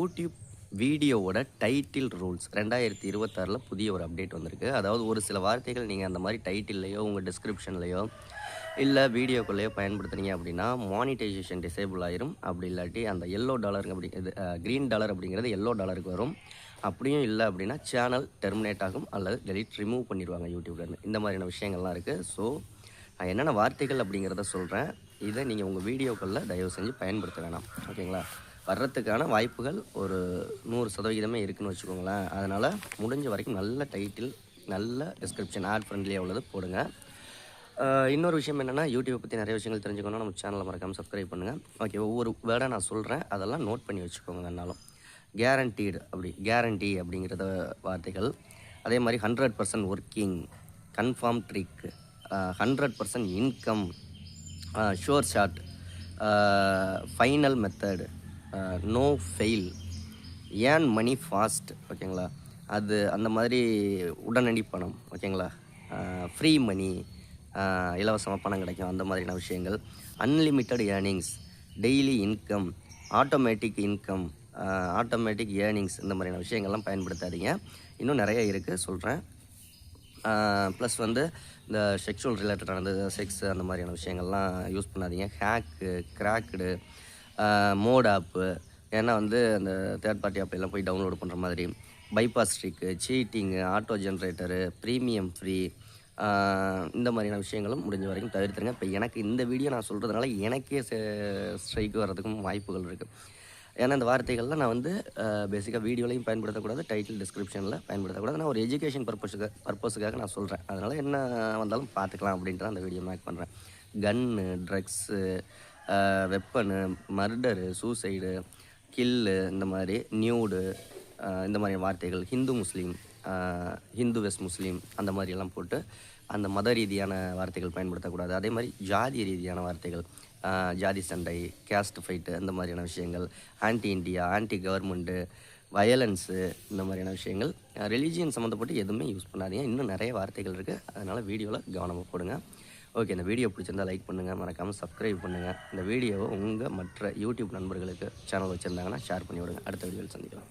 YouTube வீடியோவோட title rules 2026ல் புதிய ஒரு அப்டேட் வந்திருக்கு. அதாவது ஒரு சில வார்த்தைகள் நீங்கள் அந்த மாதிரி டைட்டில்லையோ உங்கள் டிஸ்கிரிப்ஷன்லையோ இல்லை வீடியோக்குள்ளேயோ பயன்படுத்துனீங்க அப்படின்னா மானிட்டைசேஷன் டிசேபிள் ஆயிரும். அப்படி இல்லாட்டி அந்த எல்லோ டாலர் அப்படி இது க்ரீன் டாலர் அப்படிங்கிறது எல்லோ டாலருக்கு வரும். அப்படியும் இல்லை அப்படின்னா சேனல் டெர்மினேட் ஆகும் அல்லது டெலிட் ரிமூவ் பண்ணிடுவாங்க யூடியூப்லேருந்து. இந்த மாதிரியான விஷயங்கள்லாம் இருக்குது. ஸோ நான் என்னென்ன வார்த்தைகள் அப்படிங்கிறத சொல்கிறேன். இதை நீங்கள் உங்கள் வீடியோக்களில் தயவு செஞ்சு பயன்படுத்த வேணாம். ஓகேங்களா? வர்றதுக்கான வாய்ப்புகள் ஒரு 100% இருக்குதுன்னு வச்சுக்கோங்களேன். அதனால் முடிஞ்ச வரைக்கும் நல்ல டைட்டில், நல்ல டிஸ்கிரிப்ஷன், ஆட் ஃப்ரெண்ட்லியாக உள்ளது போடுங்க. இன்னொரு விஷயம் என்னென்னா, யூடியூப்பை பற்றி நிறைய விஷயங்கள் தெரிஞ்சுக்கணும்னா நம்ம சேனலை மறக்காமல் சப்ஸ்கிரைப் பண்ணுங்கள். ஓகே, ஒவ்வொரு வேர்டாக நான் சொல்கிறேன், அதெல்லாம் நோட் பண்ணி வச்சுக்கோங்க. என்னாலும் கேரண்டீடு கேரண்டி அப்படிங்கிறத வார்த்தைகள். அதே மாதிரி 100% working, confirm trick, 100% income, sure shot, final method, no fail, earn money fast. ஓகேங்களா? அது அந்த மாதிரி உடனடி பணம். ஓகேங்களா? ஃப்ரீ மணி, இலவசமாக பணம் கிடைக்கும், அந்த மாதிரியான விஷயங்கள். Unlimited earnings, daily income, automatic income, automatic earnings, இந்த மாதிரியான விஷயங்கள்லாம் பயன்படுத்தாதீங்க. இன்னும் நிறைய இருக்குது, சொல்கிறேன். ப்ளஸ் வந்து இந்த செக்ஷுவல் ரிலேட்டடானது, செக்ஸ், அந்த மாதிரியான விஷயங்கள்லாம் யூஸ் பண்ணாதீங்க. ஹேக்கு, கிராக்குடு, மோட் ஆப்பு, ஏன்னா வந்து அந்த தேர்ட் பார்ட்டி ஆப் எல்லாம் போய் டவுன்லோடு பண்ணுற மாதிரி, bypass trick, cheating, auto generator, premium free, இந்த மாதிரியான விஷயங்களும் முடிஞ்ச வரைக்கும் தவிர்த்துருங்க. இப்போ எனக்கு இந்த வீடியோ நான் சொல்கிறதுனால எனக்கே ஸ்ட்ரைக்கு வர்றதுக்கும் வாய்ப்புகள் இருக்குது. ஏன்னா இந்த வார்த்தைகள்லாம் நான் வந்து பேசிக்காக வீடியோலையும் பயன்படுத்தக்கூடாது, டைட்டில் டிஸ்கிரிப்ஷனில் பயன்படுத்தக்கூடாது. நான் ஒரு எஜுகேஷன் பர்பஸுக்காக நான் சொல்கிறேன். அதனால் என்ன வந்தாலும் பார்த்துக்கலாம் அப்படின்ட்டு அந்த வீடியோ மேக் பண்ணுறேன். கன்னு, ட்ரக்ஸு, வெப்பனு, மர்டரு, சூசைடு, கில்லு, இந்த மாதிரி நியூடு, இந்த மாதிரி வார்த்தைகள், ஹிந்து முஸ்லீம், ஹிந்து வெஸ் முஸ்லீம், அந்த மாதிரியெல்லாம் போட்டு அந்த மத ரீதியான வார்த்தைகள் பயன்படுத்தக்கூடாது. அதே மாதிரி ஜாதி ரீதியான வார்த்தைகள், ஜாதி சண்டை, கேஸ்ட் ஃபைட்டு, அந்த மாதிரியான விஷயங்கள், anti India, anti government, violence, இந்த மாதிரியான விஷயங்கள், ரிலீஜியன் சம்மந்தப்பட்டு எதுவுமே யூஸ் பண்ணாதீங்க. இன்னும் நிறைய வார்த்தைகள் இருக்குது. அதனால் வீடியோவில் கவனமாக போடுங்க. ஓகே, இந்த வீடியோ பிடிச்சிருந்தால் லைக் பண்ணுங்கள், மறக்காமல் சப்ஸ்கிரைப் பண்ணுங்கள். இந்த வீடியோவை உங்கள் மற்ற யூடியூப் நண்பர்களுக்கு சேனல் வச்சுருந்தாங்கன்னா ஷேர் பண்ணி விடுங்க. அடுத்த வீடியோவில் சந்திக்கலாம்.